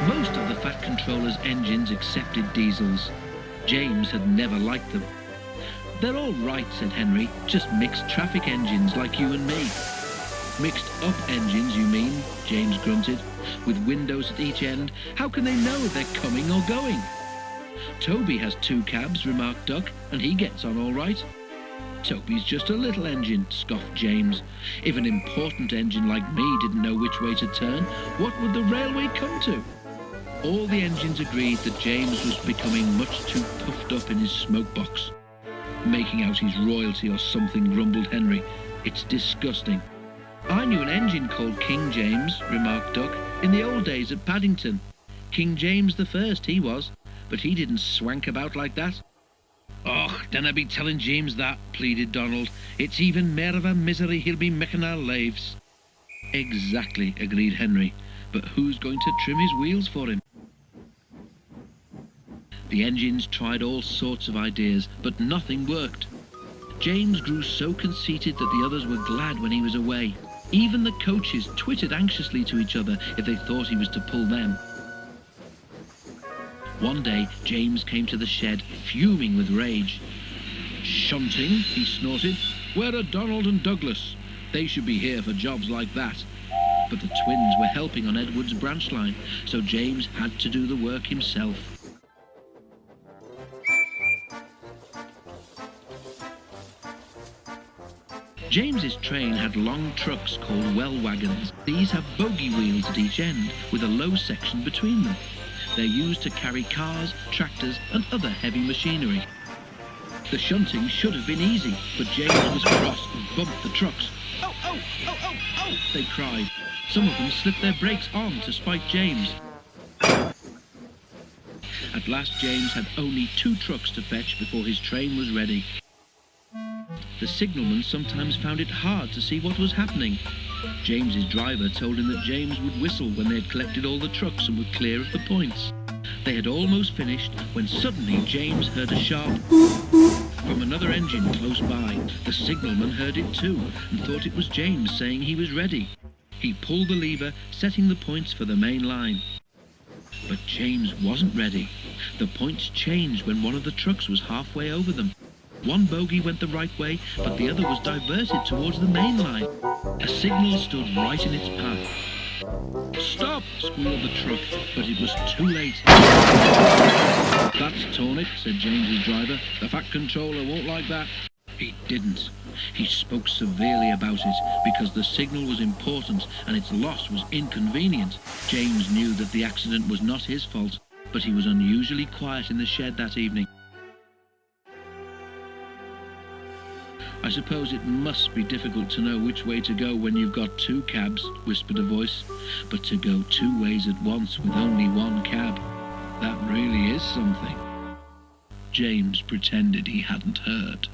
Most of the Fat Controller's engines accepted diesels. James had never liked them. "They're all right," said Henry, "just mixed traffic engines like you and me." "Mixed up engines, you mean," James grunted. "With windows at each end, how can they know if they're coming or going?" "Toby has 2 cabs, remarked Duck, and he gets on all right." "Toby's just a little engine," scoffed James. "If an important engine like me didn't know which way to turn, what would the railway come to?" All the engines agreed that James was becoming much too puffed up in his smoke box. "Making out he's royalty or something," grumbled Henry. "It's disgusting." "I knew an engine called King James," remarked Duck, "in the old days at Paddington. King James the First he was, but he didn't swank about like that." "Och, dinna be telling James that," pleaded Donald. "It's even mair of a misery he'll be making our lives." "Exactly," agreed Henry. "But who's going to trim his wheels for him?" The engines tried all sorts of ideas, but nothing worked. James grew so conceited that the others were glad when he was away. Even the coaches twittered anxiously to each other if they thought he was to pull them. One day, James came to the shed, fuming with rage. "Shunting," he snorted. "Where are Donald and Douglas? They should be here for jobs like that." But the twins were helping on Edward's branch line, so James had to do the work himself. James's train had long trucks called well wagons. These have bogie wheels at each end, with a low section between them. They're used to carry cars, tractors, and other heavy machinery. The shunting should have been easy, but James was cross and bumped the trucks. "Oh, oh, oh, oh, oh!" they cried. Some of them slipped their brakes on to spite James. At last James had only 2 trucks to fetch before his train was ready. The signalman sometimes found it hard to see what was happening. James's driver told him that James would whistle when they had collected all the trucks and were clear of the points. They had almost finished when suddenly James heard a sharp from another engine close by. The signalman heard it too and thought it was James saying he was ready. He pulled the lever, setting the points for the main line. But James wasn't ready. The points changed when one of the trucks was halfway over them. One bogie went the right way, but the other was diverted towards the main line. A signal stood right in its path. "Stop!" squealed the truck, but it was too late. "That's torn it," said James's driver. "The Fat Controller won't like that." He didn't. He spoke severely about it because the signal was important and its loss was inconvenient. James knew that the accident was not his fault, but he was unusually quiet in the shed that evening. "I suppose it must be difficult to know which way to go when you've got 2 cabs, whispered a voice. "But to go 2 ways at once with only 1 cab, that really is something." James pretended he hadn't heard.